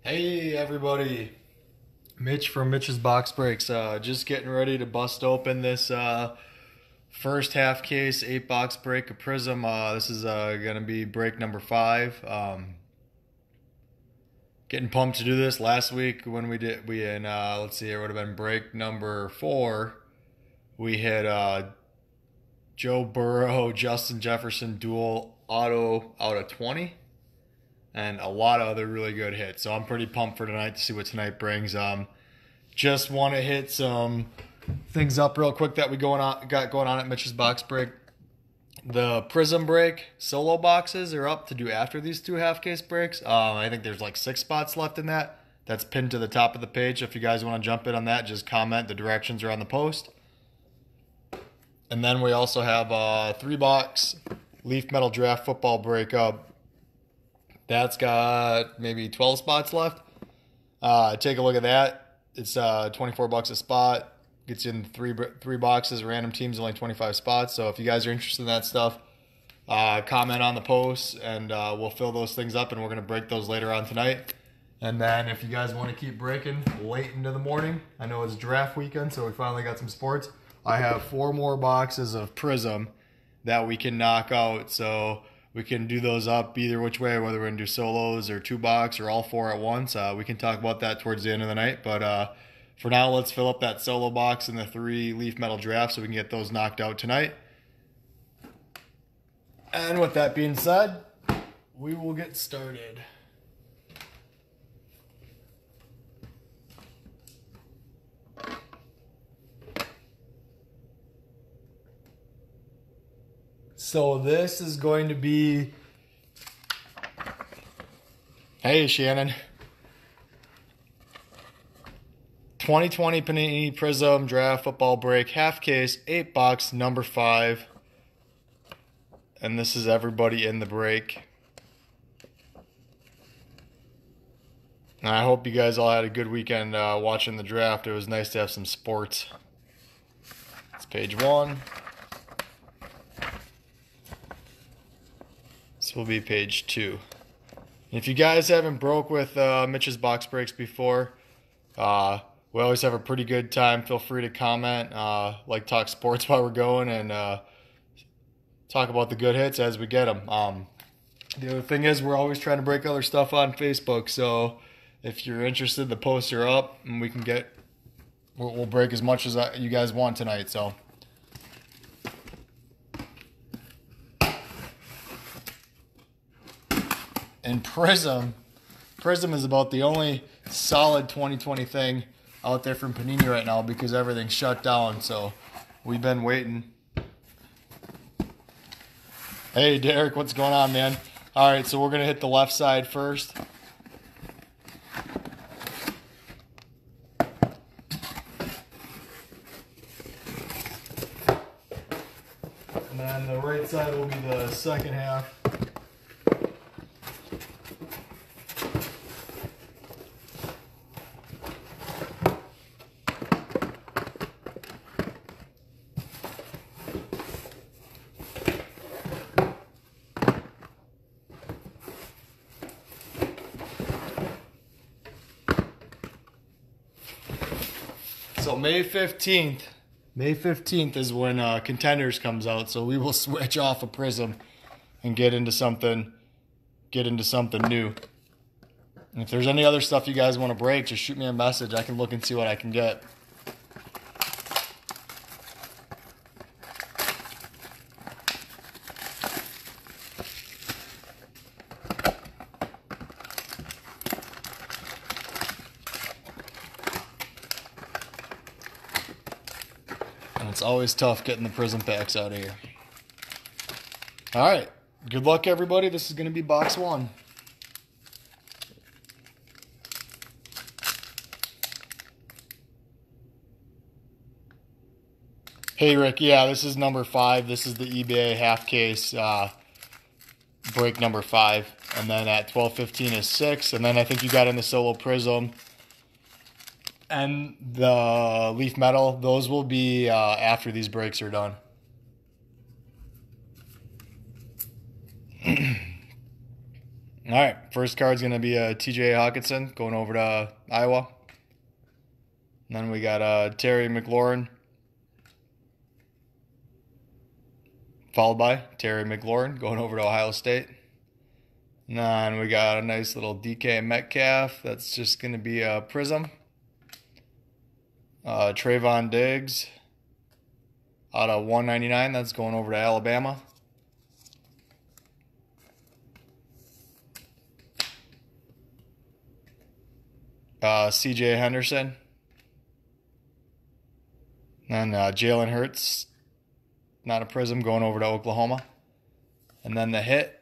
Hey everybody, Mitch from Mitch's Box Breaks. Just getting ready to bust open this first half case 8-box break of Prizm. This is gonna be break number 5. Getting pumped to do this. Last week when let's see, it would have been break number 4. We had Joe Burrow, Justin Jefferson dual auto out of 20. And a lot of other really good hits. So I'm pretty pumped for tonight to see what tonight brings. Just want to hit some things up real quick that we got going on at Mitch's Box Break. The Prizm break solo boxes are up to do after these 2 half case breaks. I think there's like 6 spots left in that. That's pinned to the top of the page. If you guys want to jump in on that, just comment. The directions are on the post. And then we also have a 3-box Leaf Metal Draft Football break up. That's got maybe 12 spots left. Take a look at that. It's $24 a spot. Gets you in three boxes. Random teams, only 25 spots. So if you guys are interested in that stuff, comment on the posts, and we'll fill those things up, and we're going to break those later on tonight. And then if you guys want to keep breaking late into the morning, I know it's draft weekend, so we finally got some sports. I have 4 more boxes of Prizm that we can knock out. So we can do those up either which way, whether we're going to do solos or 2-box or all 4 at once. We can talk about that towards the end of the night. But for now, let's fill up that solo box and the 3 leaf metal drafts so we can get those knocked out tonight. And with that being said, we will get started. So this is going to be, hey Shannon, 2020 Panini Prizm Draft Football Break half case 8-box number 5, and this is everybody in the break. And I hope you guys all had a good weekend watching the draft. It was nice to have some sports. It's page 1. This will be page 2. If you guys haven't broke with Mitch's Box Breaks before, we always have a pretty good time. Feel free to comment, talk sports while we're going, and talk about the good hits as we get them. The other thing is we're always trying to break other stuff on Facebook, so if you're interested, the posts are up, and we'll break as much as you guys want tonight. So. And Prizm is about the only solid 2020 thing out there from Panini right now because everything's shut down. So we've been waiting. Hey, Derek, what's going on, man? All right, so we're going to hit the left side first. And then the right side will be the second half. So May 15th is when Contenders comes out, so we will switch off of Prizm and get into something new. And if there's any other stuff you guys want to break, just shoot me a message. I can look and see what I can get. It's always tough getting the Prizm packs out of here. All right. Good luck, everybody. This is going to be box 1. Hey, Rick. Yeah, this is number 5. This is the eBay half case break number 5. And then at 12:15 is 6. And then I think you got in the solo Prizm and the leaf metal. Those will be after these breaks are done. All right, first card's going to be TJ Hawkinson going over to Iowa. And then we got Terry McLaurin, followed by Terry McLaurin going over to Ohio State. And then we got a nice little DK Metcalf. That's just going to be a Prizm. Trayvon Diggs out of 199. That's going over to Alabama. CJ Henderson. And Jalen Hurts, not a Prizm, going over to Oklahoma. And then the hit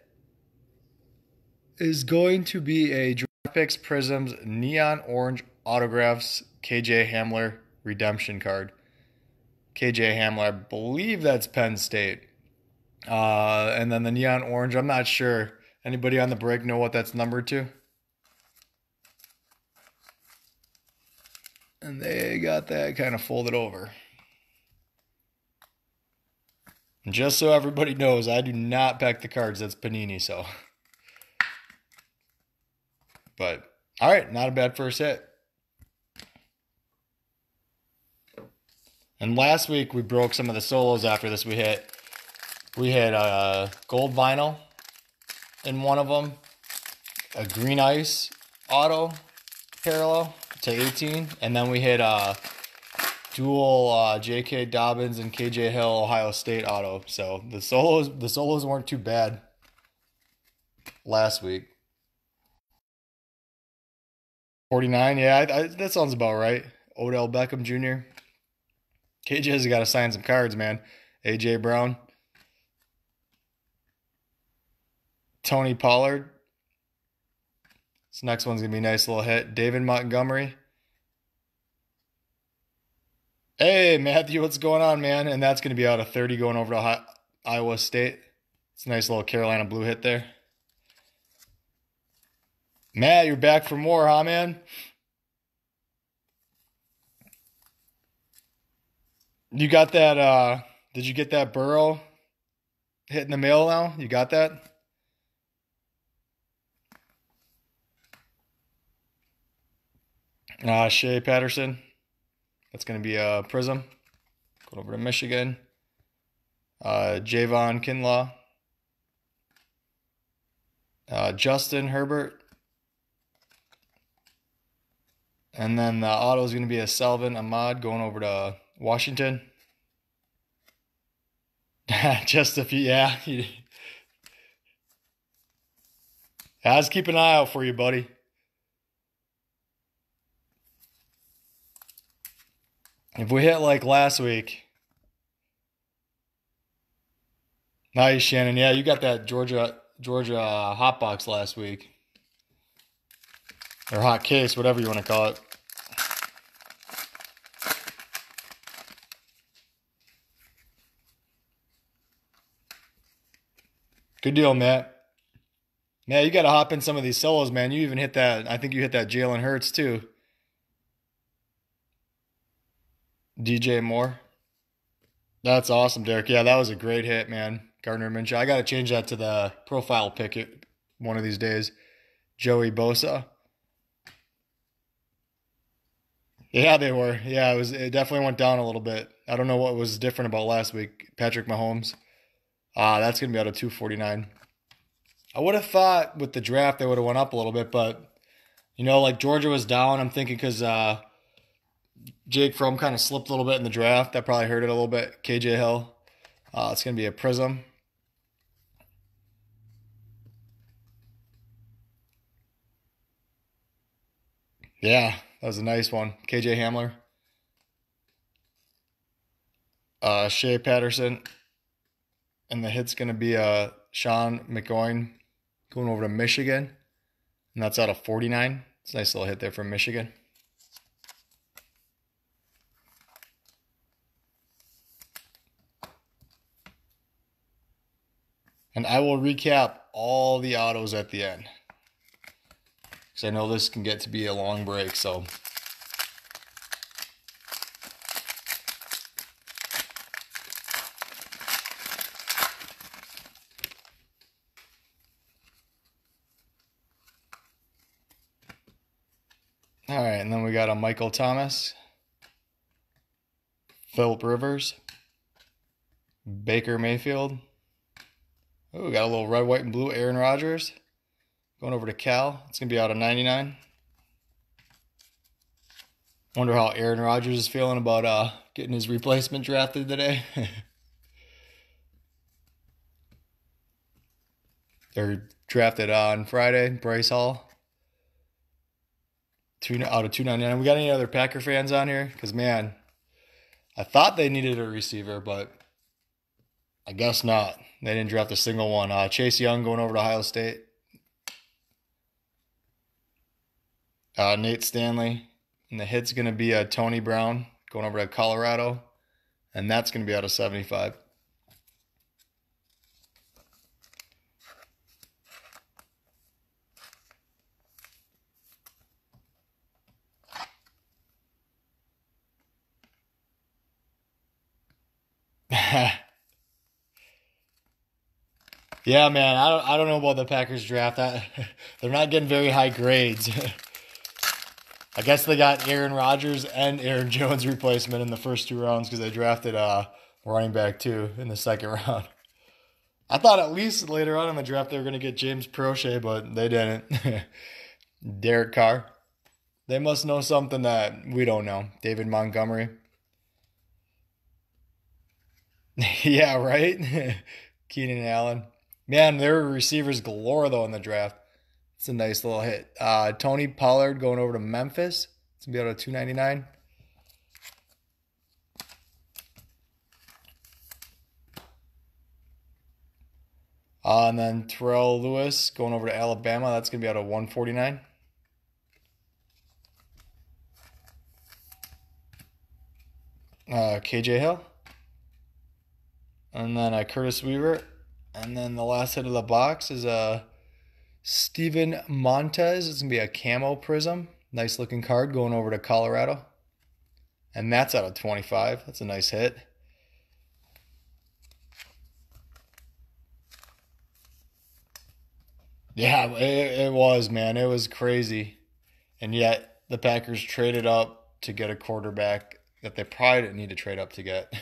is going to be a Draft Picks Prizm's Neon Orange Autographs KJ Hamler redemption card. KJ Hamler, I believe that's Penn State. And then the Neon Orange, I'm not sure. Anybody on the break know what that's numbered to? And they got that kind of folded over. And just so everybody knows, I do not pack the cards. That's Panini, so. But, all right, not a bad first hit. And last week, we broke some of the solos after this. We had gold vinyl in one of them, a green ice auto parallel to 18, and then we hit dual J.K. Dobbins and K.J. Hill Ohio State auto. So the solos weren't too bad last week. 49, yeah, that sounds about right. Odell Beckham Jr. KJ's got to sign some cards, man. A.J. Brown. Tony Pollard. This next one's going to be a nice little hit. David Montgomery. Hey, Matthew, what's going on, man? And that's going to be out of 30 going over to Iowa State. It's a nice little Carolina blue hit there. Matt, you're back for more, huh, man? You got that, did you get that Burrow hit in the mail now? You got that? Shea Patterson. That's going to be a Prizm. Go over to Michigan. Javon Kinlaw. Justin Herbert. And then the auto is going to be a Salvin Ahmad going over to Washington. Just a few, yeah. I was keeping an eye out for you, buddy. If we hit like last week. Nice, Shannon. Yeah, you got that Georgia hot box last week. Or hot case, whatever you want to call it. Good deal, Matt. Matt, you got to hop in some of these solos, man. You even hit that. I think you hit that Jalen Hurts, too. DJ Moore. That's awesome, Derek. Yeah, that was a great hit, man. Gardner Minshew. I got to change that to the profile pick one of these days. Joey Bosa. Yeah, they were. Yeah, it definitely went down a little bit. I don't know what was different about last week. Patrick Mahomes. That's going to be out of 249. I would have thought with the draft they would have went up a little bit, but, like Georgia was down. I'm thinking because Jake Fromm kind of slipped a little bit in the draft. That probably hurt it a little bit. KJ Hill. It's going to be a Prizm. Yeah, that was a nice one. KJ Hamler. Shea Patterson. And the hit's going to be Sean McGowan going over to Michigan. And that's out of 49. It's a nice little hit there from Michigan. And I will recap all the autos at the end. Because I know this can get to be a long break, so. and then we got a Michael Thomas, Phillip Rivers, Baker Mayfield. Oh, we got a little red, white, and blue Aaron Rodgers going over to Cal. It's going to be out of 99. Wonder how Aaron Rodgers is feeling about getting his replacement drafted today. They're drafted on Friday, Bryce Hall. Out of 299. We got any other Packer fans on here? Because, man, I thought they needed a receiver, but I guess not. They didn't draft a single one. Chase Young going over to Ohio State. Nate Stanley. And the hit's going to be Tony Brown going over to Colorado. And that's going to be out of 75. Yeah, man, I don't know about the Packers draft. They're not getting very high grades. I guess they got Aaron Rodgers and Aaron Jones replacement in the first 2 rounds because they drafted running back too in the second round. I thought at least later on in the draft they were going to get James Prochet, but they didn't. Derek Carr. They must know something that we don't know. David Montgomery. Yeah, right? Keenan Allen. Man, there were receivers galore, though, in the draft. It's a nice little hit. Tony Pollard going over to Memphis. It's going to be out of 299. And then Terrell Lewis going over to Alabama. That's going to be out of 149. KJ Hill. And then Curtis Weaver. And then the last hit of the box is Steven Montez. It's going to be a camo Prizm. Nice looking card going over to Colorado. And that's out of 25. That's a nice hit. Yeah, it was, man. It was crazy. And yet the Packers traded up to get a quarterback that they probably didn't need to trade up to get.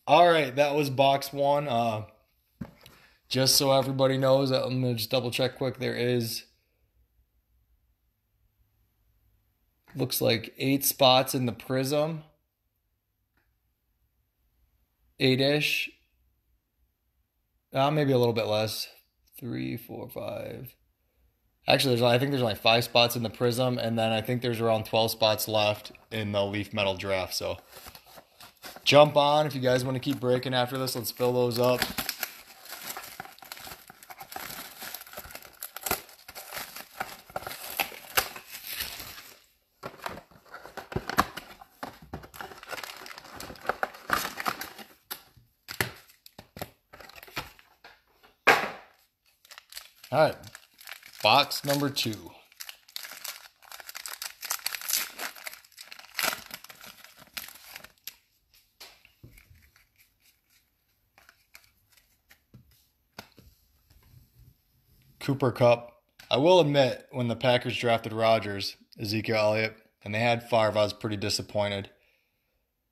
All right, that was box 1. Just so everybody knows, I'm going to just double check quick. There is, looks like 8 spots in the Prizm. 8-ish. Maybe a little bit less. 3, 4, 5. Actually, I think there's only 5 spots in the Prizm, and then I think there's around 12 spots left in the Leaf Metal draft. So jump on if you guys want to keep breaking after this. Let's fill those up. All right, box number 2. Cooper Kupp. I will admit, when the Packers drafted Rodgers, Ezekiel Elliott, and they had Favre, I was pretty disappointed.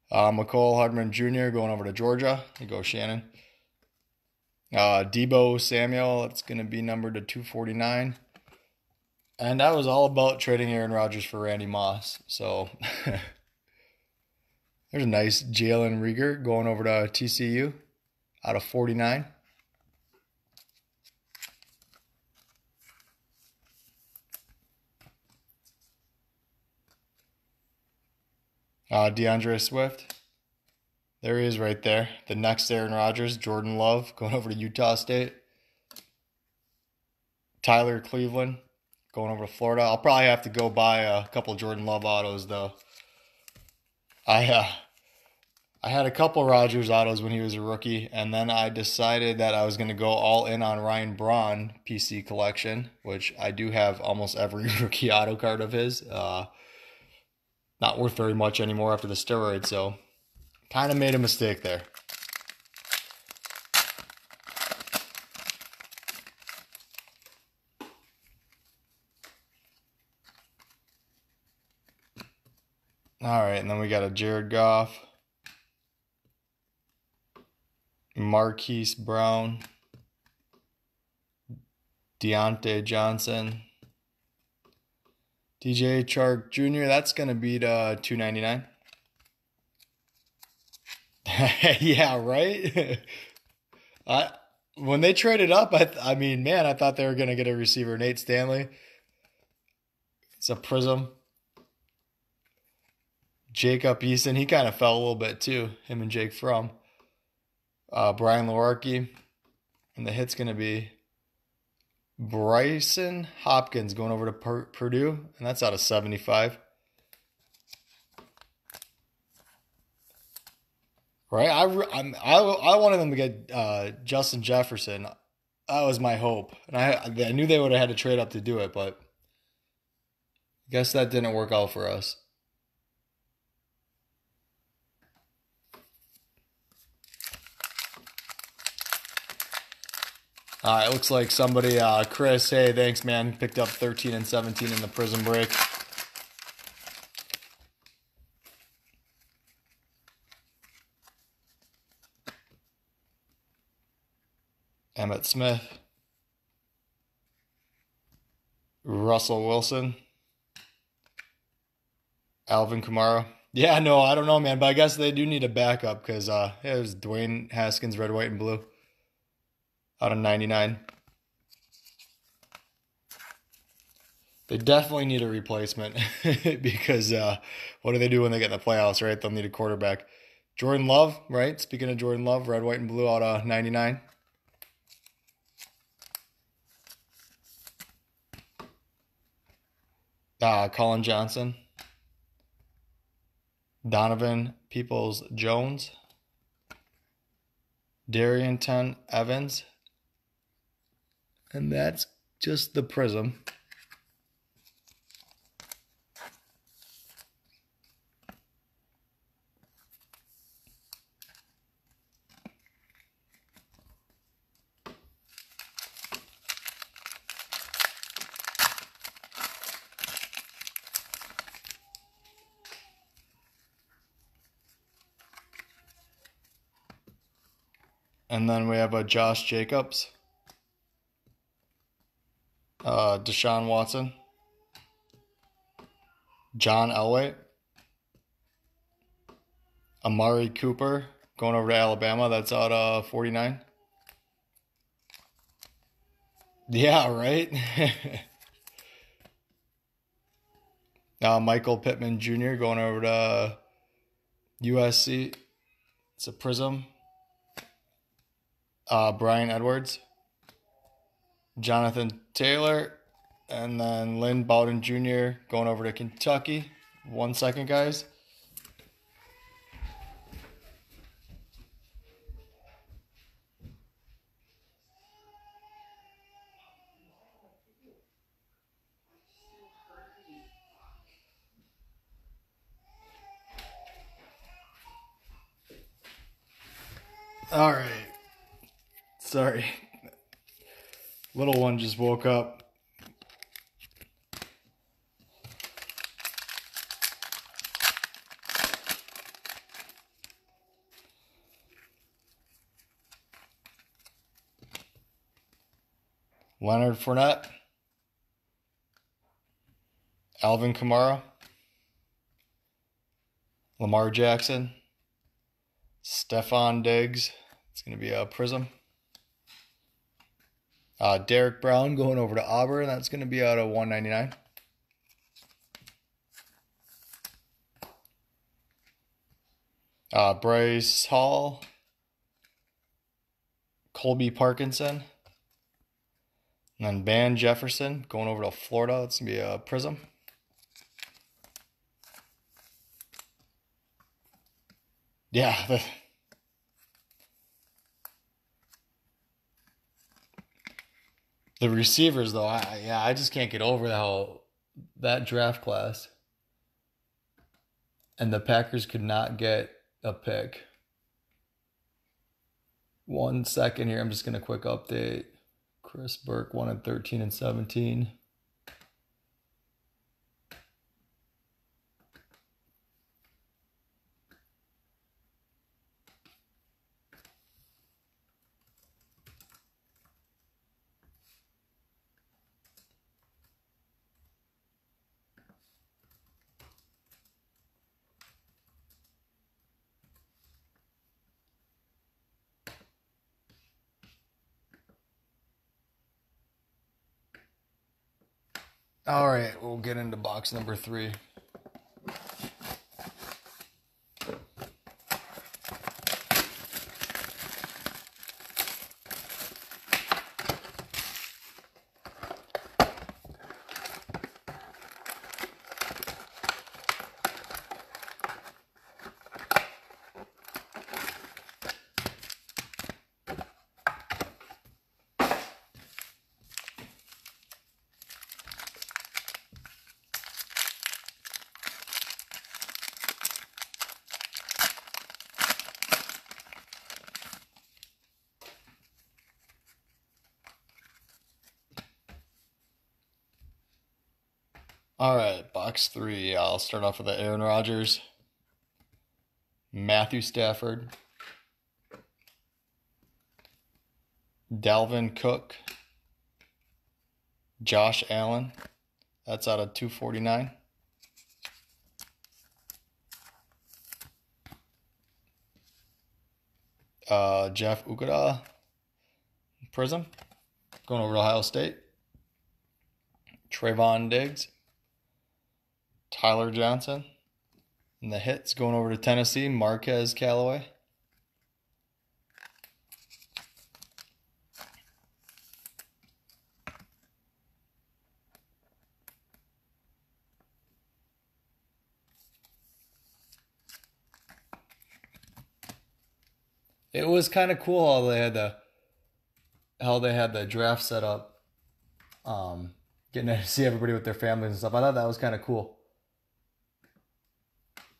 McCole Hardman Jr. going over to Georgia. There you go, Shannon. Debo Samuel, it's going to be numbered to 249. And that was all about trading Aaron Rodgers for Randy Moss. So there's a nice Jalen Reagor going over to TCU out of 49. DeAndre Swift. There he is right there. The next Aaron Rodgers, Jordan Love, going over to Utah State. Tyler Cleveland, going over to Florida. I'll probably have to go buy a couple Jordan Love autos, though. I had a couple Rodgers autos when he was a rookie, and then I decided that I was going to go all in on Ryan Braun PC collection, which I do have almost every rookie auto card of his. Not worth very much anymore after the steroids, so kind of made a mistake there. All right, and then we got a Jared Goff, Marquise Brown, Deontay Johnson, DJ Chark Jr. That's gonna be to $2.99. Yeah, right. I when they traded up, I mean, man, I thought they were gonna get a receiver, Nate Stanley. It's a Prizm. Jacob Eason, he kind of fell a little bit too. Him and Jake Fromm. Brian Lewerke, and the hit's gonna be Bryson Hopkins going over to Purdue, and that's out of 75. Right? I wanted them to get Justin Jefferson. That was my hope, and I knew they would have had to trade up to do it, but I guess that didn't work out for us. It looks like somebody, Chris, hey, thanks, man, picked up 13 and 17 in the Prizm break. Emmett Smith, Russell Wilson, Alvin Kamara. Yeah, no, I don't know, man, but I guess they do need a backup because it was Dwayne Haskins, red, white, and blue, out of 99. They definitely need a replacement because what do they do when they get in the playoffs, right? They'll need a quarterback. Jordan Love, right? Speaking of Jordan Love, red, white, and blue out of 99. Colin Johnson, Donovan Peoples-Jones, Darrynton Evans, and that's just the Prizm. And then we have a Josh Jacobs, Deshaun Watson, John Elway, Amari Cooper going over to Alabama. That's out of 49. Yeah, right? Michael Pittman Jr. going over to USC. It's a Prizm. Brian Edwards, Jonathan Taylor, and then Lynn Bowden Jr. going over to Kentucky. 1 second, guys. All right. Sorry. Little one just woke up. Leonard Fournette, Alvin Kamara, Lamar Jackson, Stephon Diggs. It's going to be a Prizm. Derek Brown going over to Auburn. That's going to be out of 199. Bryce Hall, Colby Parkinson, and then Van Jefferson going over to Florida. That's going to be a Prizm. Yeah. The receivers, though, I just can't get over how that draft class and the Packers could not get a pick. 1 second here. I'm just going to quick update. Chris Burke wanted 13 and 17. All right, we'll get into box number 3. All right, box 3. I'll start off with the Aaron Rodgers, Matthew Stafford, Dalvin Cook, Josh Allen. That's out of 249. Jeff Okudah, Prizm, going over to Ohio State. Trayvon Diggs, Tyler Johnson, and the hits going over to Tennessee, Marquez Callaway. It was kind of cool how they had the draft set up, getting to see everybody with their families and stuff. I thought that was kind of cool.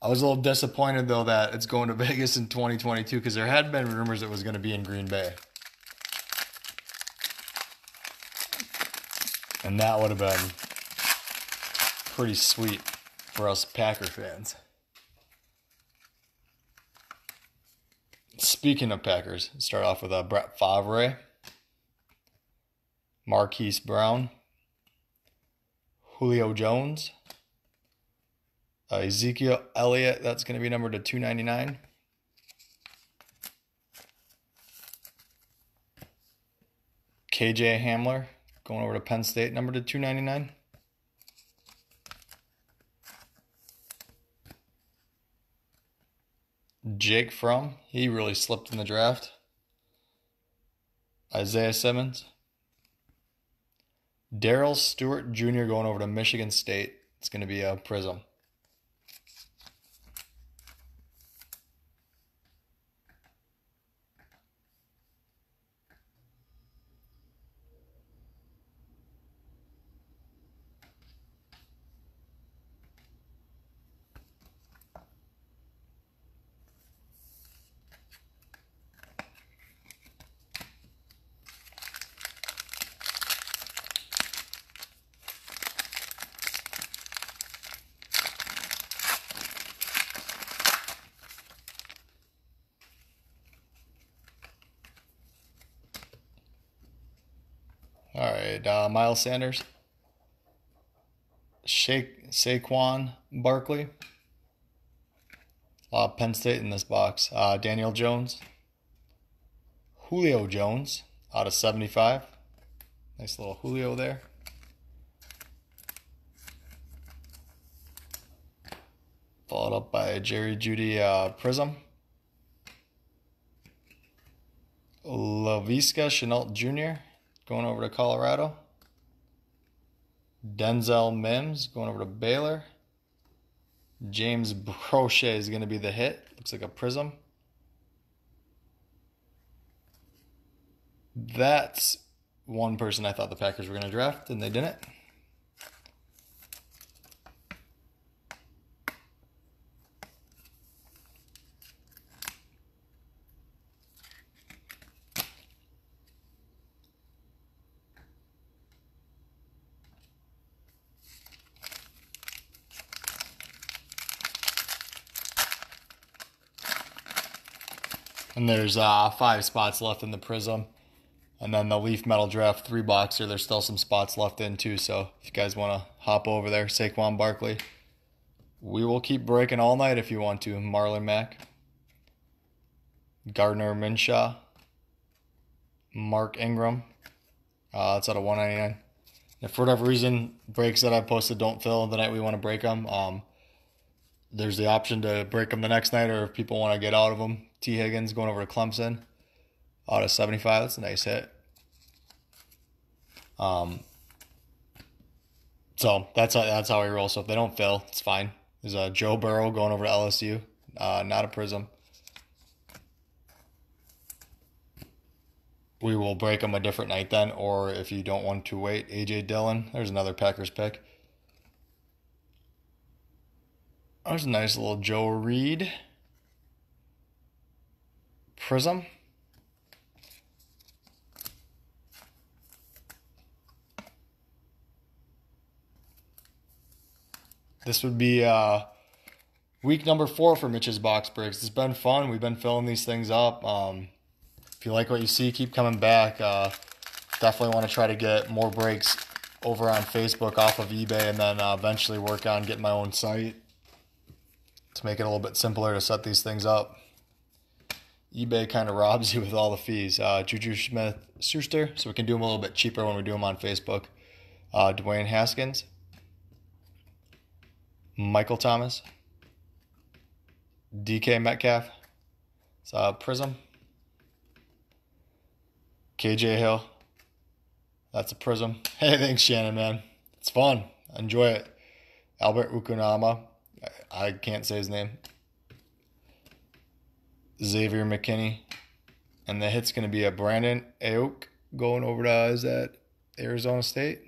I was a little disappointed though that it's going to Vegas in 2022 because there had been rumors it was going to be in Green Bay, and that would have been pretty sweet for us Packer fans. Speaking of Packers, start off with Brett Favre, Marquise Brown, Julio Jones, Ezekiel Elliott, that's going to be numbered to 299. KJ Hamler, going over to Penn State, numbered to 299. Jake Fromm, he really slipped in the draft. Isaiah Simmons. Darrell Stewart Jr. going over to Michigan State. It's going to be a Prizm. All right, Miles Sanders, Saquon Barkley, Penn State in this box. Daniel Jones, Julio Jones out of 75. Nice little Julio there. Followed up by Jerry Jeudy Prizm. Laviska Shenault Jr. going over to Colorado. Denzel Mims going over to Baylor. James Brochet is going to be the hit. Looks like a Prizm. That's one person I thought the Packers were going to draft, and they didn't. And there's 5 spots left in the Prizm. And then the Leaf Metal Draft 3 boxer, there's still some spots left in too. So if you guys want to hop over there, Saquon Barkley. We will keep breaking all night if you want to. Marlon Mack. Gardner Minshew. Mark Ingram. That's out of 199. If for whatever reason breaks that I posted don't fill the night we want to break them, there's the option to break them the next night, or if people want to get out of them. T. Higgins going over to Clemson out of 75. That's a nice hit. So that's how we roll. So if they don't fill, it's fine. There's a Joe Burrow going over to LSU, not a Prizm. We will break them a different night then, or if you don't want to wait, A.J. Dillon. There's another Packers pick. There's a nice little Joe Reed Prizm. This would be week number 4 for Mitch's box breaks. It's been fun. We've been filling these things up. If you like what you see, keep coming back. Definitely want to try to get more breaks over on Facebook off of eBay, and then eventually work on getting my own site to make it a little bit simpler to set these things up. eBay kind of robs you with all the fees. Juju Smith-Schuster, so we can do them a little bit cheaper when we do them on Facebook. Dwayne Haskins. Michael Thomas. DK Metcalf. It's Prizm. KJ Hill. That's a Prizm. Hey, thanks, Shannon, man. It's fun. Enjoy it. Albert Ukunama. I can't say his name. Xavier McKinney. And the hit's going to be a Brandon Ayuk going over to, is that Arizona State?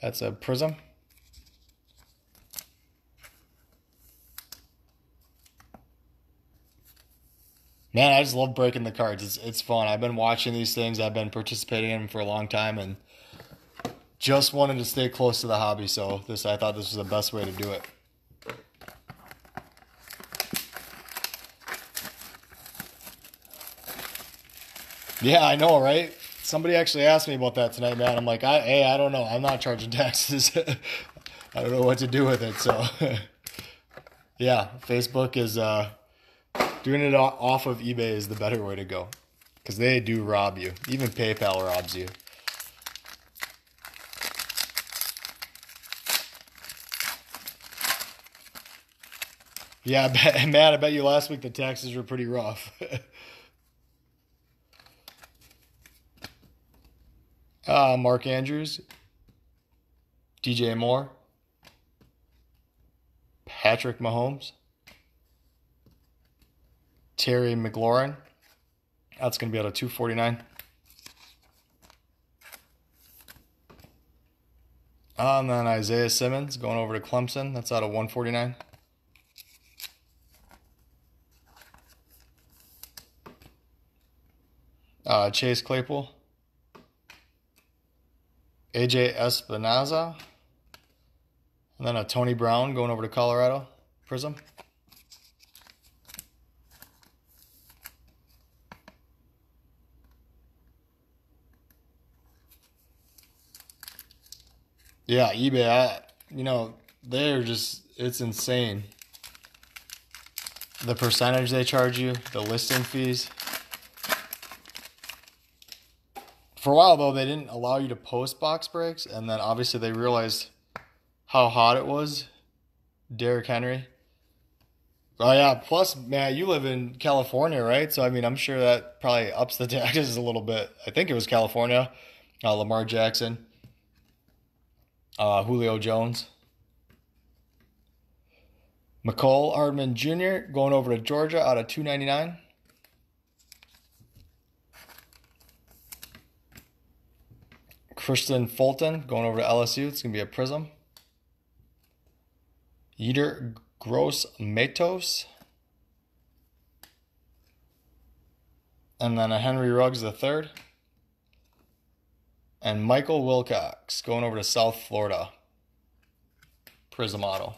That's a Prizm. Man, I just love breaking the cards. It's fun. I've been watching these things. I've been participating in them for a long time, and just wanted to stay close to the hobby. So I thought this was the best way to do it. Yeah, I know, right? Somebody actually asked me about that tonight, man. I'm like, I don't know. I'm not charging taxes. I don't know what to do with it. So, yeah, Facebook is doing it off of eBay is the better way to go, because they do rob you. Even PayPal robs you. Yeah, Matt, I bet you last week the taxes were pretty rough. Mark Andrews, DJ Moore, Patrick Mahomes, Terry McLaurin. That's going to be out of 249. And then Isaiah Simmons going over to Clemson. That's out of 149. Chase Claypool. AJ Espinoza. And then a Tony Brown going over to Colorado. Prizm. Yeah, eBay, they're just, it's insane. The percentage they charge you, the listing fees. For a while, though, they didn't allow you to post box breaks, and then obviously they realized how hot it was. Derrick Henry. Oh, yeah, plus, man, you live in California, right? So, I'm sure that probably ups the taxes a little bit. I think it was California. Lamar Jackson. Julio Jones. McCole Hardman Jr. going over to Georgia out of 299. Christian Fulton going over to LSU. It's going to be a Prizm. Yetur Gross-Matos. And then a Henry Ruggs III. And Michael Wilcox going over to South Florida. Prizm Auto.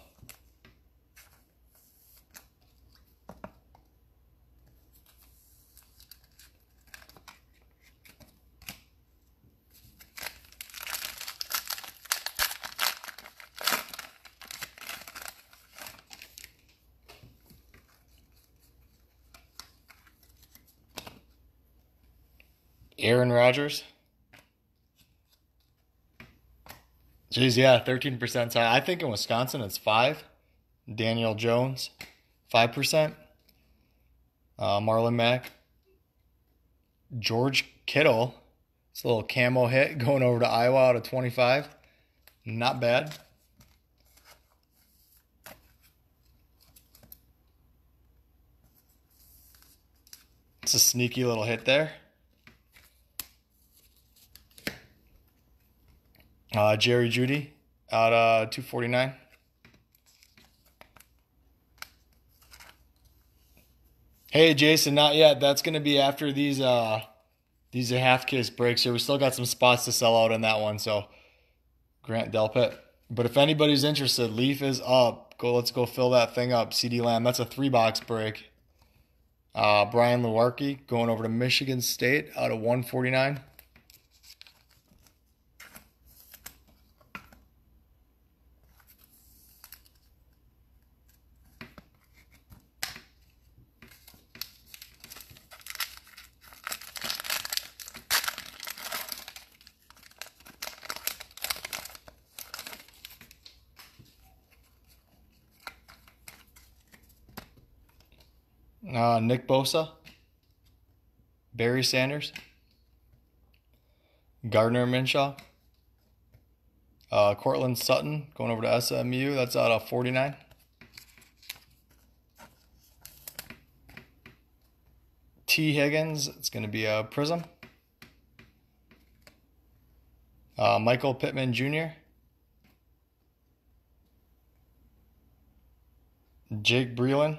Aaron Rodgers. Jeez, yeah, 13% high. I think in Wisconsin it's 5. Daniel Jones, 5%. Marlon Mack. George Kittle. It's a little camo hit going over to Iowa out of 25. Not bad. It's a sneaky little hit there. Jerry Jeudy out of 249. Hey Jason, not yet. That's gonna be after these half case breaks here. We still got some spots to sell out on that one, so Grant Delpit. But if anybody's interested, Leaf is up. Let's go fill that thing up. CD Lamb, that's a 3-box break. Brian Lewerke going over to Michigan State out of 149. Nick Bosa, Barry Sanders, Gardner Minshew, Cortland Sutton going over to SMU. That's out of 49. T. Higgins, it's going to be a Prizm. Michael Pittman Jr., Jake Breland,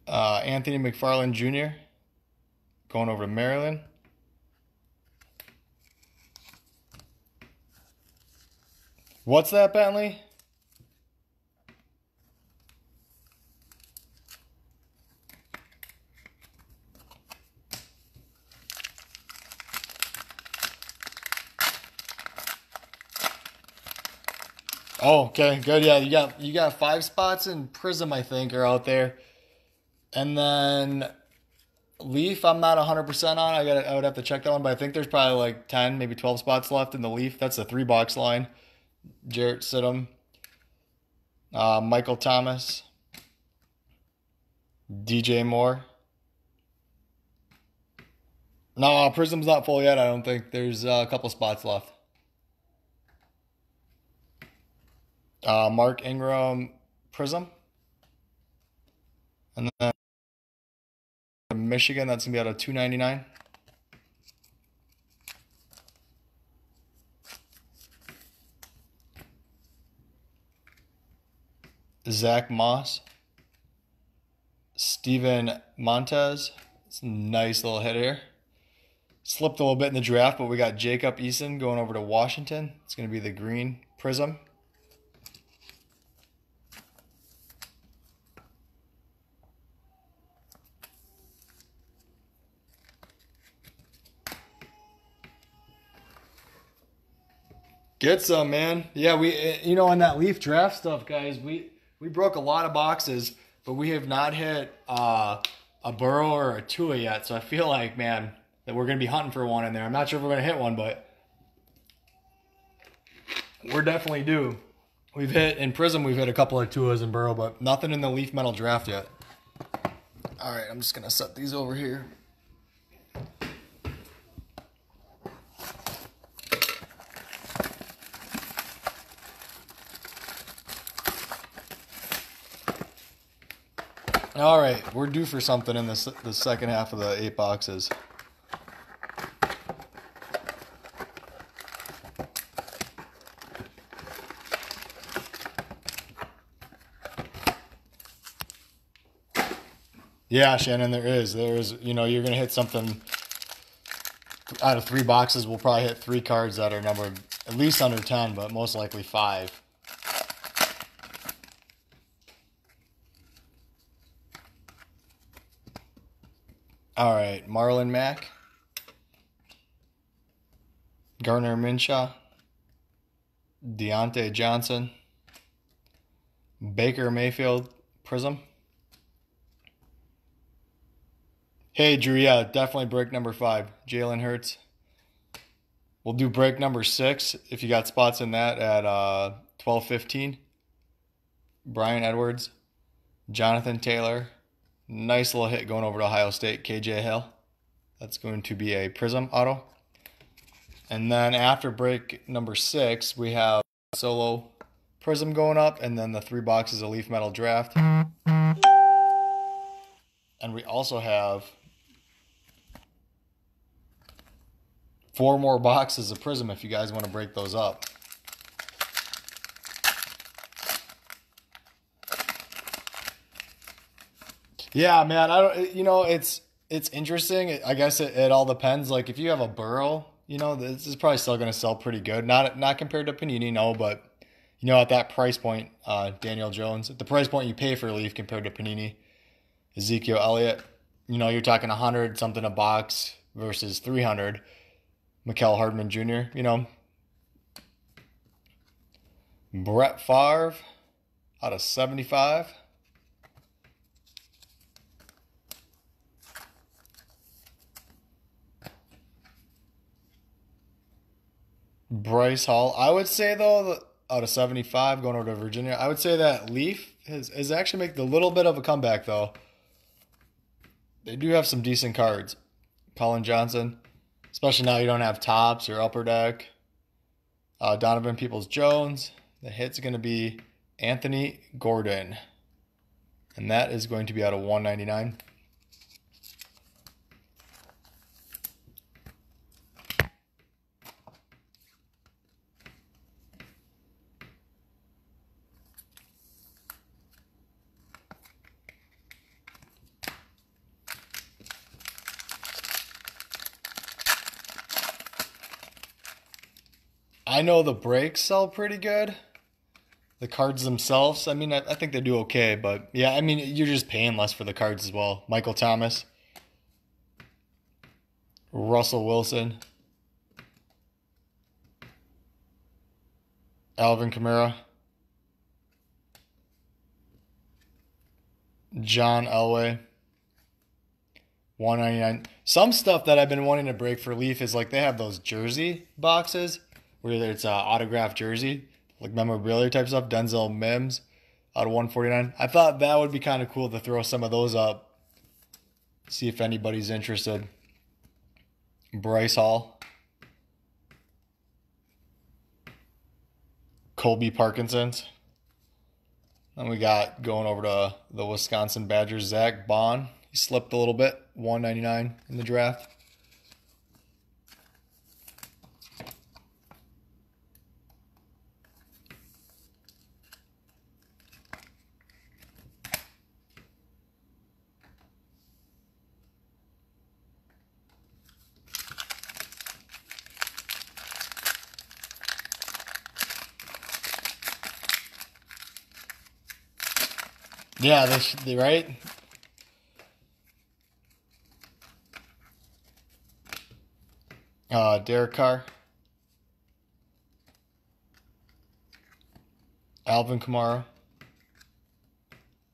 Anthony McFarland Jr. going over to Maryland. What's that, Bentley? Oh, okay, good. Yeah, you got 5 spots in Prizm, I think, are out there. And then Leaf, I'm not 100% on. I would have to check that one, but I think there's probably like 10, maybe 12 spots left in the Leaf. That's a 3-box line. Jarrett Stidham, Michael Thomas, DJ Moore. No, Prizm's not full yet, I don't think. There's a couple spots left. Mark Ingram Prizm. And then Michigan, that's going to be out of 299. Zach Moss. Steven Montez. It's a nice little hit here. Slipped a little bit in the draft, but we got Jacob Eason going over to Washington. It's going to be the green Prizm. Get some, man. Yeah, on that Leaf draft stuff, guys, we broke a lot of boxes, but we have not hit a Burrow or a Tua yet. So I feel like, man, that we're gonna be hunting for one in there. I'm not sure if we're gonna hit one, but we're definitely due. We've hit in Prizm, we've hit a couple of Tuas and Burrow, but nothing in the Leaf Metal draft yet. All right, I'm just gonna set these over here. All right, we're due for something in the second half of the 8 boxes. Yeah, Shannon, there is. You're going to hit something out of 3 boxes. We'll probably hit 3 cards that are numbered at least under 10, but most likely 5. All right, Marlon Mack, Gardner Minshew, Deontay Johnson, Baker Mayfield Prizm. Hey, Drew, yeah, definitely break number 5. Jalen Hurts. We'll do break number 6 if you got spots in that at 12:15. Brian Edwards, Jonathan Taylor. Nice little hit going over to Ohio State, KJ Hill. That's going to be a Prizm auto. And then after break number 6, we have solo Prizm going up, and then the 3 boxes of Leaf Metal Draft. And we also have 4 more boxes of Prizm if you guys want to break those up. Yeah, man, I don't. It's interesting. I guess it all depends. Like if you have a Burrow, this is probably still going to sell pretty good. Not compared to Panini, no, but at that price point, Daniel Jones, at the price point you pay for Leaf compared to Panini, Ezekiel Elliott, you're talking 100 something a box versus 300. Mecole Hardman Jr., Brett Favre out of 75. Bryce Hall. I would say, though, out of 75 going over to Virginia, I would say that Leaf has actually made a little bit of a comeback, though. They do have some decent cards. Colin Johnson, especially now you don't have Tops or Upper Deck. Donovan Peoples-Jones. The hit's going to be Anthony Gordon. And that is going to be out of 199. I know the breaks sell pretty good. The cards themselves, I think they do okay. But, yeah, you're just paying less for the cards as well. Michael Thomas. Russell Wilson. Alvin Kamara. John Elway. 199. Some stuff that I've been wanting to break for Leaf is like they have those jersey boxes where it's an autographed jersey, like memorabilia type stuff. Denzel Mims out of 149. I thought that would be kind of cool to throw some of those up. See if anybody's interested. Bryce Hall. Colby Parkinson's. Then we got going over to the Wisconsin Badgers, Zach Bond. He slipped a little bit, 199 in the draft. Yeah, they right? Derek Carr. Alvin Kamara.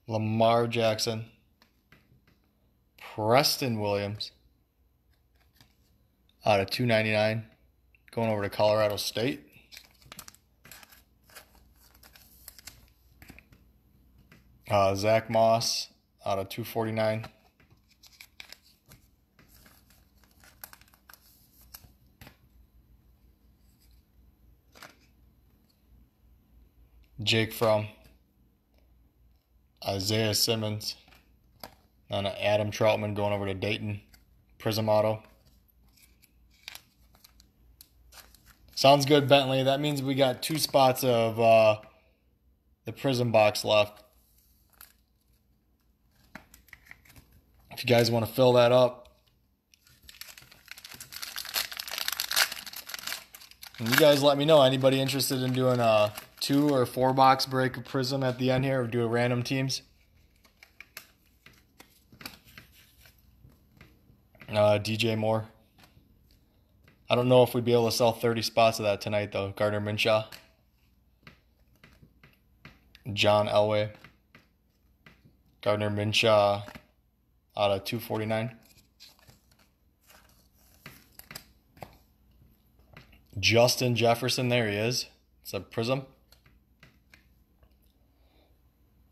Lamar Jackson. Preston Williams. Out of 299. Going over to Colorado State. Zach Moss out of 249. Jake Fromm. Isaiah Simmons. And Adam Troutman going over to Dayton. Prizm auto. Sounds good, Bentley. That means we got 2 spots of the Prizm box left. If you guys want to fill that up. And you guys let me know. Anybody interested in doing a 2 or 4 box break of Prizm at the end here, or do a random teams? DJ Moore. I don't know if we'd be able to sell 30 spots of that tonight, though. Gardner Minshew. John Elway. Gardner Minshew out of 249. Justin Jefferson, there he is. It's a Prizm.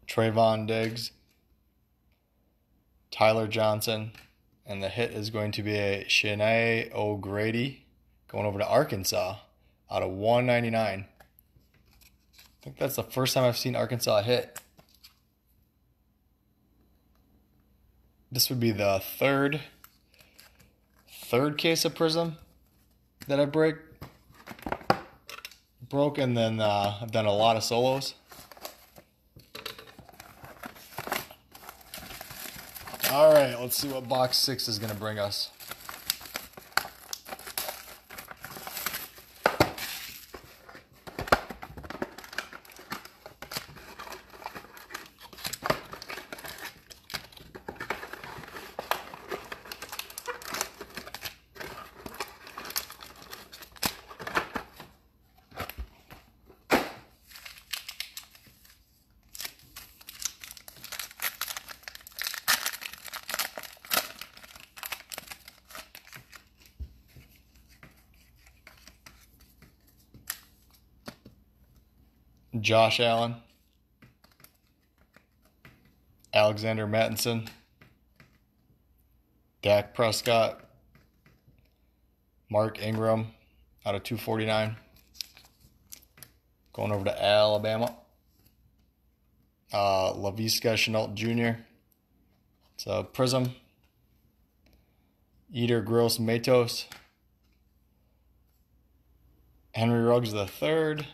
Trayvon Diggs. Tyler Johnson. And the hit is going to be a Shanae O'Grady going over to Arkansas out of 199. I think that's the first time I've seen Arkansas hit. This would be the third case of Prizm that I broke, and then I've done a lot of solos. All right, let's see what box 6 is going to bring us. Josh Allen, Alexander Mattinson, Dak Prescott, Mark Ingram out of 249. Going over to Alabama. Laviska Shenault Jr. It's a Prizm. Eater Gross Matos. Henry Ruggs III.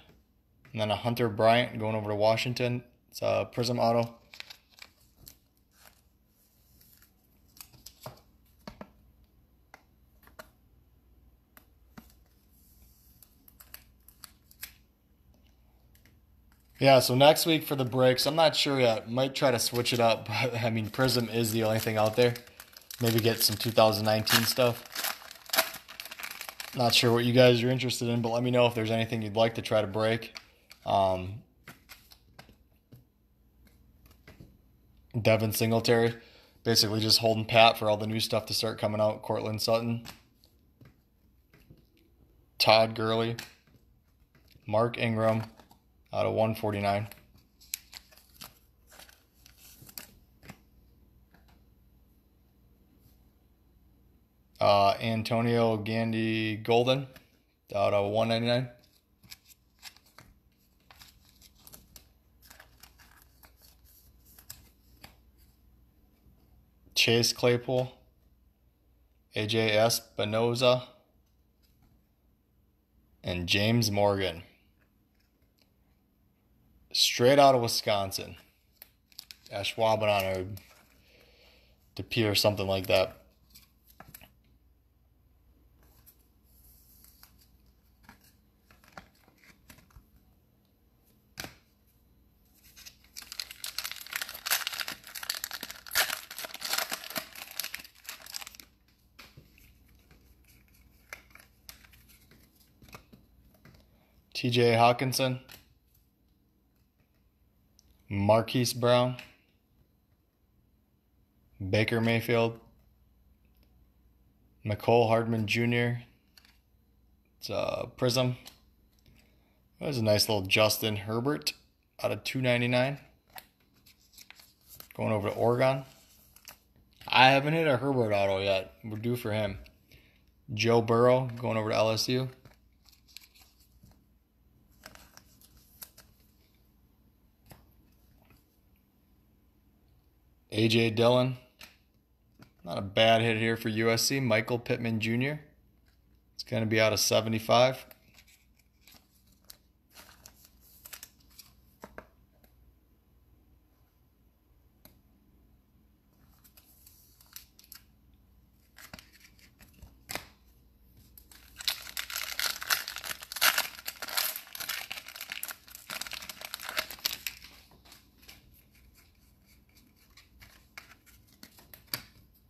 And then a Hunter Bryant going over to Washington. It's a Prizm auto. Yeah, so next week for the breaks, I'm not sure yet. Might try to switch it up. But, I mean, Prizm is the only thing out there. Maybe get some 2019 stuff. Not sure what you guys are interested in, but let me know if there's anything you'd like to try to break. Devin Singletary, basically just holding pat for all the new stuff to start coming out. Cortland Sutton, Todd Gurley, Mark Ingram out of 149. Antonio Gandy Golden out of 199. Chase Claypool, AJ Espinoza, and James Morgan. Straight out of Wisconsin. Ashwaubenon or DePere or something like that. TJ Hawkinson, Marquise Brown, Baker Mayfield, McCole Hardman Jr. It's a Prizm. There's a nice little Justin Herbert out of 299. Going over to Oregon. I haven't hit a Herbert auto yet. We're due for him. Joe Burrow going over to LSU. A.J. Dillon. Not a bad hit here for USC. Michael Pittman Jr. It's going to be out of 75.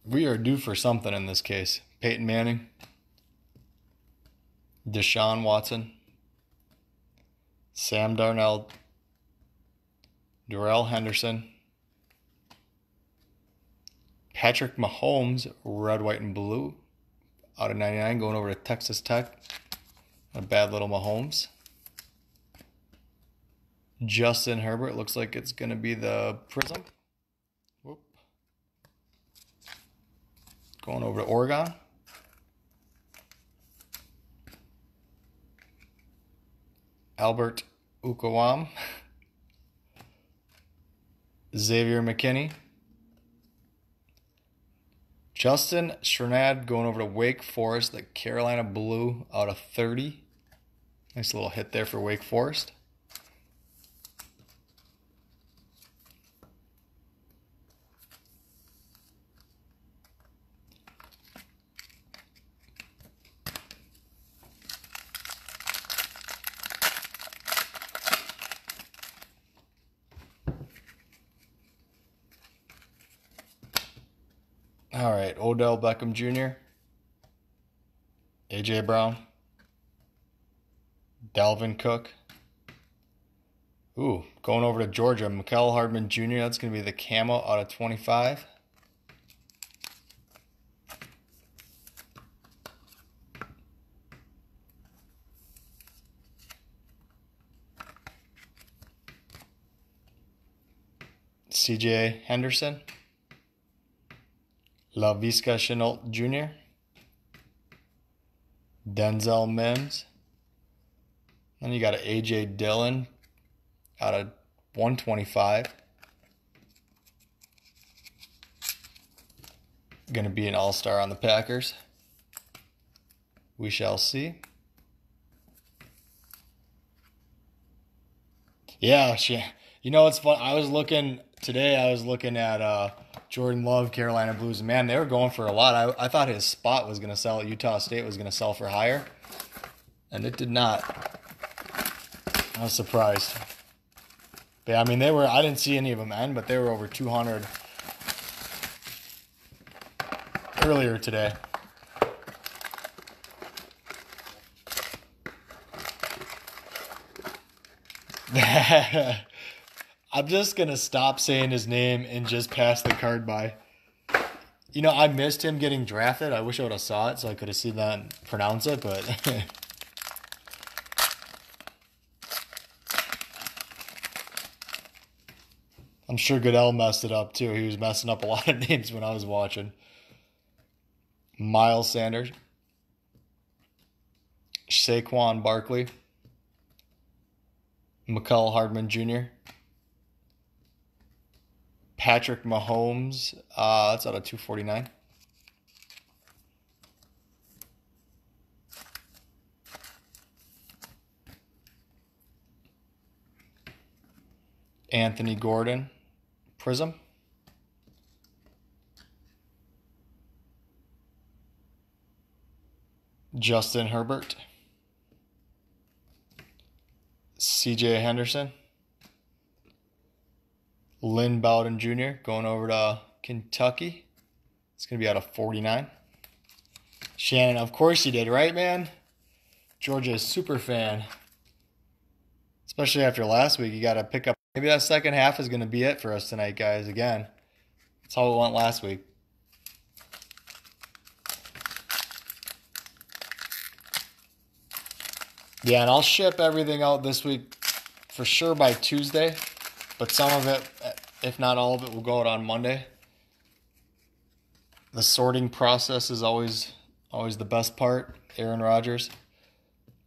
We are due for something in this case. Peyton Manning, Deshaun Watson, Sam Darnold, Darrell Henderson, Patrick Mahomes, red, white, and blue, out of 99, going over to Texas Tech. A bad little Mahomes. Justin Herbert. Looks like it's going to be the Prizm. Whoop. Going over to Oregon. Albert Ukawam. Xavier McKinney. Justin Strnad going over to Wake Forest, the Carolina Blue out of 30. Nice little hit there for Wake Forest. All right, Odell Beckham Jr., A.J. Brown, Dalvin Cook. Ooh, going over to Georgia, Mecole Hardman Jr., that's going to be the camo out of 25. C.J. Henderson. LaVisca Chenault Jr., Denzel Mims. Then you got an A.J. Dillon out of 125. Going to be an all-star on the Packers. We shall see. Yeah, you know, it's fun. I was looking at Jordan Love, Carolina Blues. Man, they were going for a lot. I thought his spot was going to sell at Utah State, was going to sell for higher. And it did not. I was surprised. But I mean, I didn't see any of them end, but they were over 200 earlier today. I'm just going to stop saying his name and just pass the card by. You know, I missed him getting drafted. I wish I would have saw it so I could have seen that and pronounce it, but I'm sure Goodell messed it up too. He was messing up a lot of names when I was watching. Miles Sanders. Saquon Barkley. Mecole Hardman Jr., Patrick Mahomes, that's out of 249. Anthony Gordon, Prizm. Justin Herbert. C.J. Henderson. Lynn Bowden Jr. going over to Kentucky. It's going to be out of 49. Shannon, of course you did, right, man? Georgia is super fan. Especially after last week, you got to pick up. Maybe that second half is going to be it for us tonight, guys, again. That's how it went last week. Yeah, and I'll ship everything out this week for sure by Tuesday. But some of it, if not all of it, will go out on Monday. The sorting process is always the best part. Aaron Rodgers.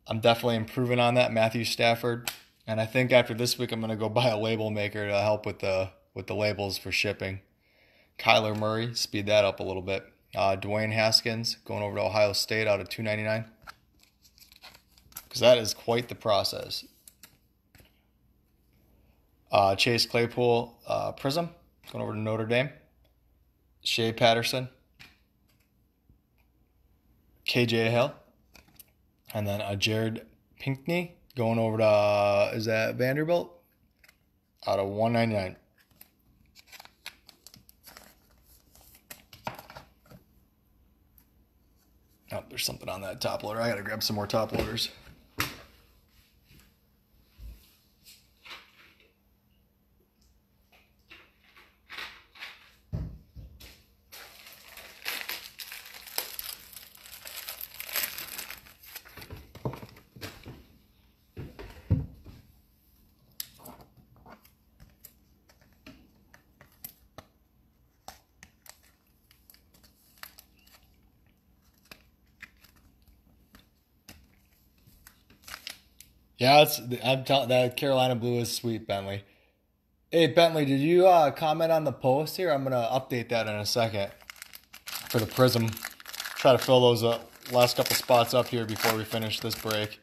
I'm definitely improving on that. Matthew Stafford. And I think after this week, I'm going to go buy a label maker to help with the labels for shipping. Kyler Murray, speed that up a little bit. Dwayne Haskins going over to Ohio State out of $2.99. Because that is quite the process. Chase Claypool, Prizm, going over to Notre Dame. Shea Patterson. KJ Hill. And then Jared Pinkney going over to, is that Vanderbilt? Out of $1.99. Oh, there's something on that top loader. I got to grab some more top loaders. Yeah, I'm telling that Carolina blue is sweet, Bentley. Hey Bentley, did you comment on the post here? I'm gonna update that in a second for the Prizm. Try to fill those last couple spots up here before we finish this break.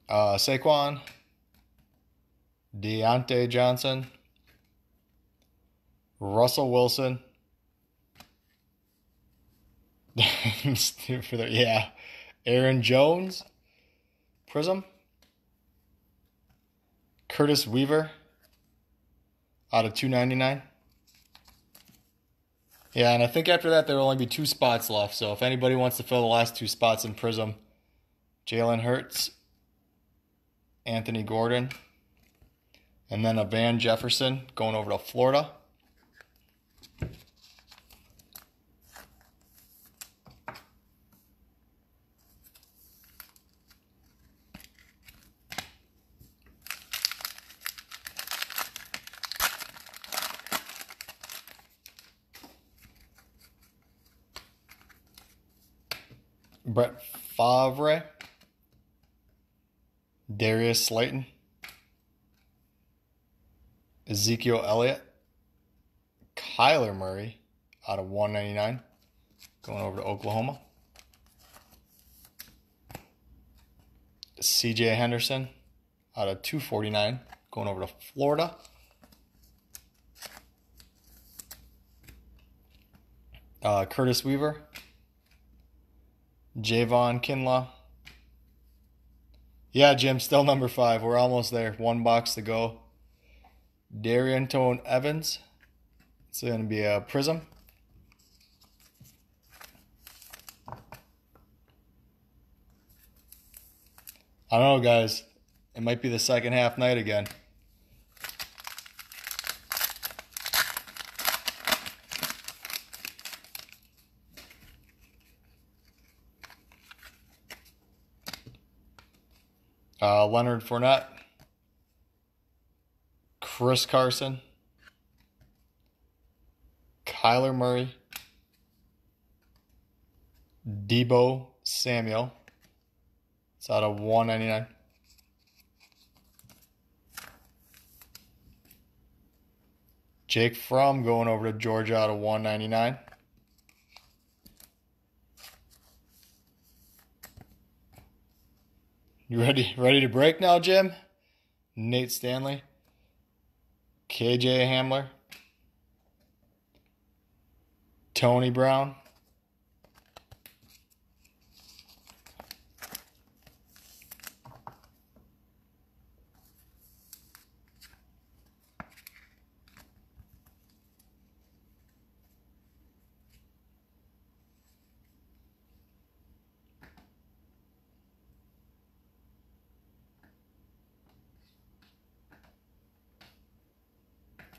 Saquon, Deontay Johnson, Russell Wilson. Yeah. Aaron Jones, Prizm, Curtis Weaver out of 299. Yeah, and I think after that there will only be 2 spots left. So if anybody wants to fill the last 2 spots in Prizm, Jalen Hurts, Anthony Gordon, and then a Van Jefferson going over to Florida. Brett Favre, Darius Slayton, Ezekiel Elliott, Kyler Murray out of 199 going over to Oklahoma. CJ Henderson out of 249 going over to Florida. Curtis Weaver, Javon Kinlaw. Yeah, Jim, still number 5. We're almost there. 1 box to go. Darrynton Evans. It's going to be a Prizm. I don't know, guys. It might be the second half night again. Leonard Fournette, Chris Carson, Kyler Murray, Deebo Samuel. It's out of 199. Jake Fromm going over to Georgia out of 199. You ready to break now, Jim? Nate Stanley, KJ Hamler, Tony Brown,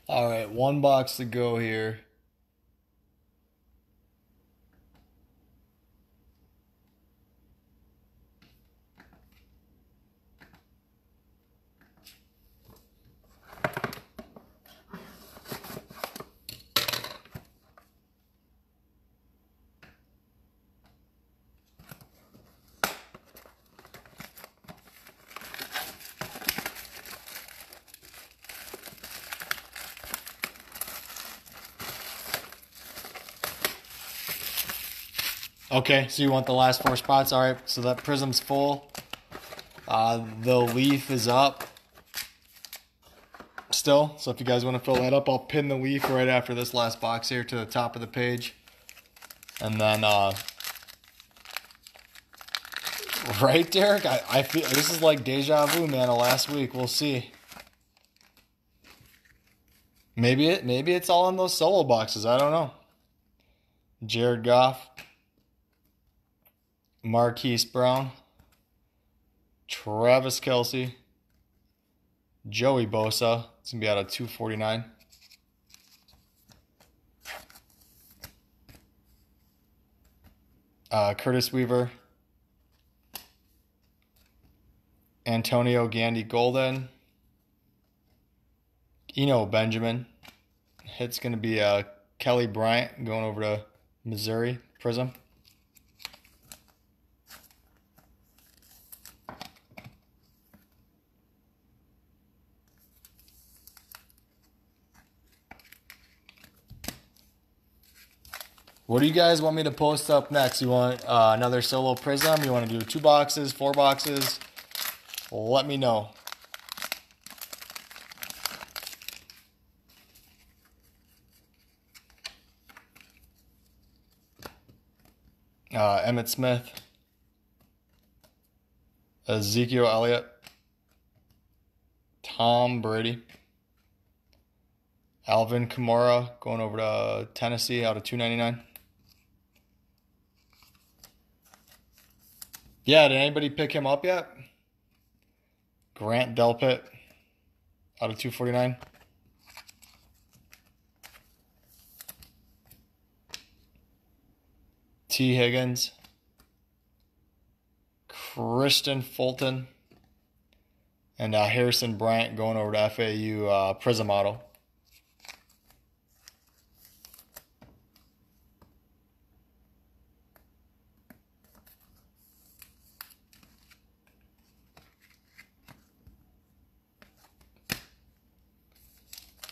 all right, 1 box to go here. Okay, so you want the last 4 spots? All right, so that Prizm's full. The leaf is up still. So if you guys want to fill that up, I'll pin the leaf right after this last box here to the top of the page. And then, right, Derek? I feel this is like deja vu, man, of last week. We'll see. Maybe it's all in those solo boxes. I don't know. Jared Goff, Marquise Brown, Travis Kelce, Joey Bosa. It's going to be out of 249. Curtis Weaver, Antonio Gandy Golden, Eno Benjamin. It's going to be Kelly Bryant going over to Missouri Prizm. What do you guys want me to post up next? You want another solo Prizm? You want to do 2 boxes, 4 boxes? Let me know. Emmitt Smith, Ezekiel Elliott, Tom Brady, Alvin Kamara going over to Tennessee out of 299. Yeah, did anybody pick him up yet? Grant Delpit out of 249. T. Higgins, Kristen Fulton, and Harrison Bryant going over to FAU Prizm Auto.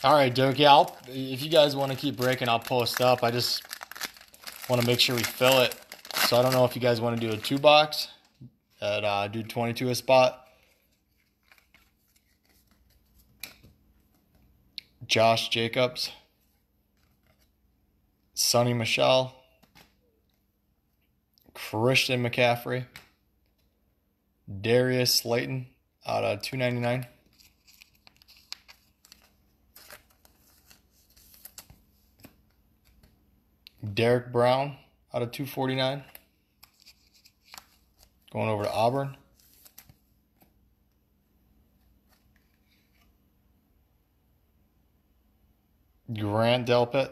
All right, Dirk. Yeah, if you guys want to keep breaking, I'll post up. I just want to make sure we fill it. So I don't know if you guys want to do a 2 box at do 22 a spot. Josh Jacobs, Sonny Michel, Christian McCaffrey, Darius Slayton out of 299. Derek Brown out of 249. Going over to Auburn. Grant Delpit.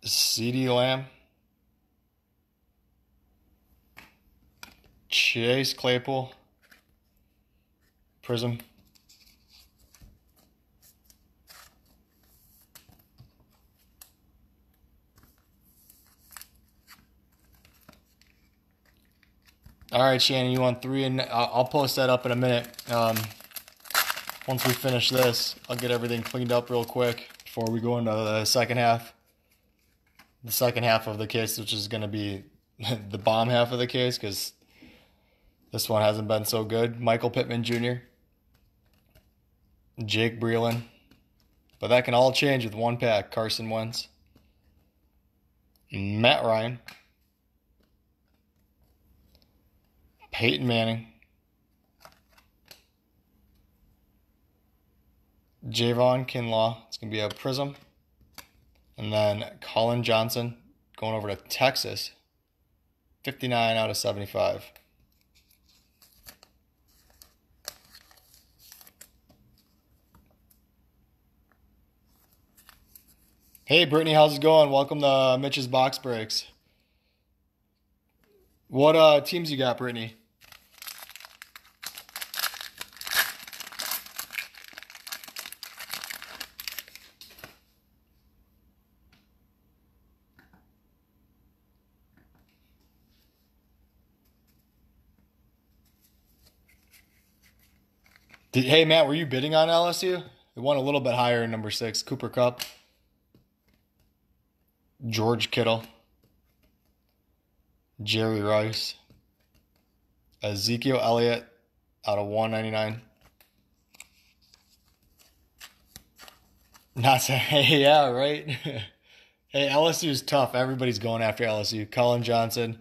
CeeDee Lamb. Chase Claypool. Prizm. All right, Shannon, you want 3, and I'll post that up in a minute. Once we finish this, I'll get everything cleaned up real quick before we go into the second half. The second half of the case, which is going to be the bomb half of the case, because this one hasn't been so good. Michael Pittman Jr., Jake Breeland. But that can all change with 1 pack. Carson Wentz, Matt Ryan, Peyton Manning, Javon Kinlaw. It's going to be a Prizm. And then Colin Johnson going over to Texas. 59 out of 75. Hey, Brittany, how's it going? Welcome to Mitch's Box Breaks. What teams you got, Brittany? Hey, Matt, were you bidding on LSU? It won a little bit higher in number 6. Cooper Kupp. George Kittle. Jerry Rice. Ezekiel Elliott out of 199. Not saying, yeah, right? Hey, LSU is tough. Everybody's going after LSU. Colin Johnson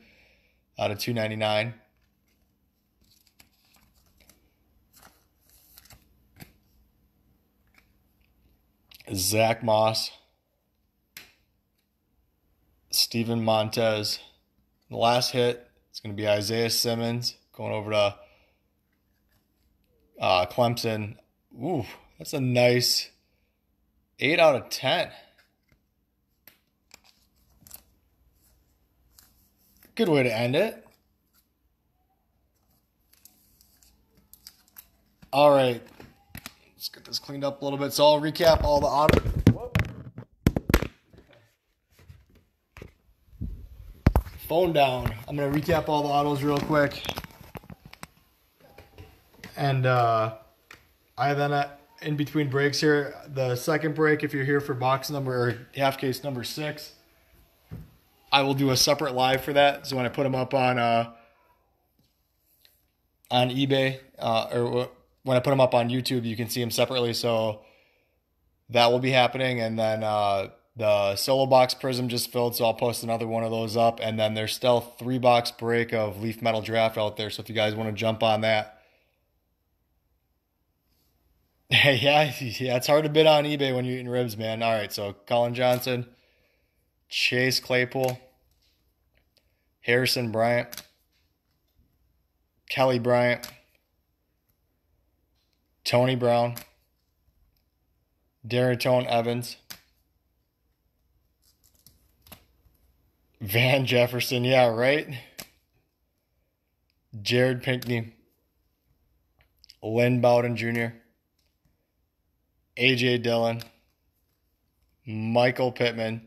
out of 299. Zach Moss, Steven Montez. The last hit, it's going to be Isaiah Simmons going over to Clemson. Ooh, that's a nice 8 out of 10. Good way to end it. All right. Let's get this cleaned up a little bit. So I'll recap all the auto. Whoa. phone down. I'm going to recap all the autos real quick. And I then, in between breaks here, the second break, if you're here for box number, or half case number 6, I will do a separate live for that. So when I put them up on eBay, or when I put them up on YouTube, you can see them separately. So that will be happening. And then the solo box Prizm just filled, so I'll post another one of those up. And then there's still 3-box break of Leaf Metal Draft out there. So if you guys want to jump on that. Yeah, it's hard to bid on eBay when you're eating ribs, man. All right, so Colin Johnson, Chase Claypool, Harrison Bryant, Kelly Bryant, Tony Brown, Darrington Evans, Van Jefferson, yeah, right? Jared Pinkney, Lynn Bowden Jr., A.J. Dillon, Michael Pittman,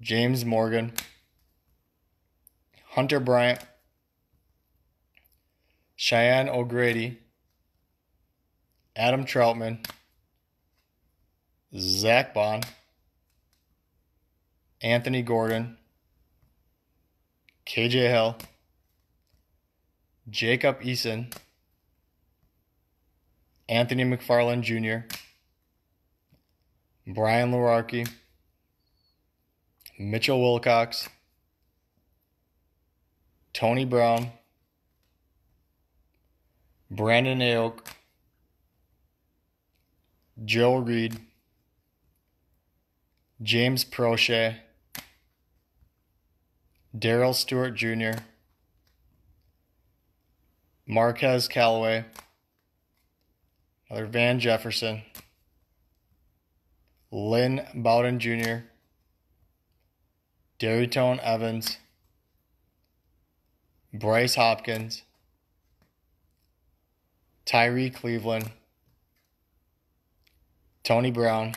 James Morgan, Hunter Bryant, Cheyenne O'Grady, Adam Troutman, Zach Bond, Anthony Gordon, KJ Hill, Jacob Eason, Anthony McFarland Jr., Brian Lewarke, Mitchell Wilcox, Tony Brown, Brandon Aoki, Joe Reed, James Prochet, Darryl Stewart Jr., Marquez Callaway, another Van Jefferson, Lynn Bowden Jr., Darrington Evans, Bryce Hopkins, Tyree Cleveland, Tony Brown,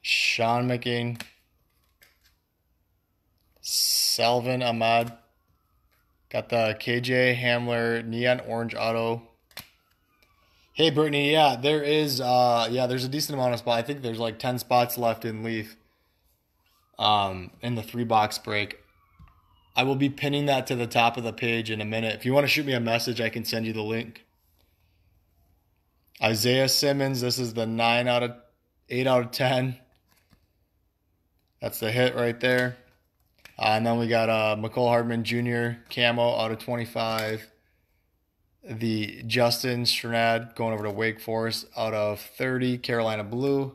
Sean McCain, Salvin Ahmad, got the KJ Hamler Neon Orange Auto. Hey Brittany, yeah, there's a decent amount of spots. I think there's like 10 spots left in Leaf in the 3-box break. I will be pinning that to the top of the page in a minute. If you want to shoot me a message, I can send you the link. Isaiah Simmons, this is the 8 out of 10. That's the hit right there. And then we got McCole Hardman Jr. camo out of 25. The Justin Strnad going over to Wake Forest out of 30. Carolina Blue.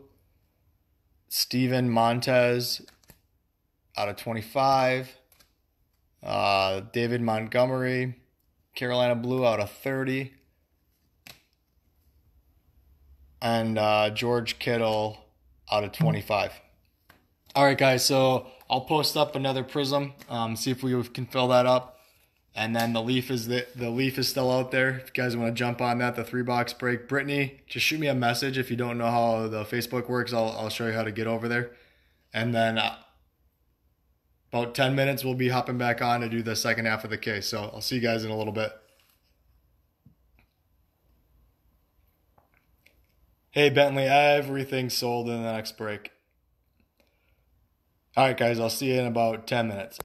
Steven Montez out of 25. David Montgomery, Carolina Blue out of 30. And George Kittle out of 25. All right, guys, so I'll post up another Prizm, see if we can fill that up. And then the Leaf is still out there. If you guys want to jump on that, the 3-box break. Brittany, just shoot me a message. If you don't know how the Facebook works, I'll show you how to get over there. And then about 10 minutes, we'll be hopping back on to do the second half of the case. So I'll see you guys in a little bit. Hey, Bentley, everything's sold in the next break. All right, guys, I'll see you in about 10 minutes.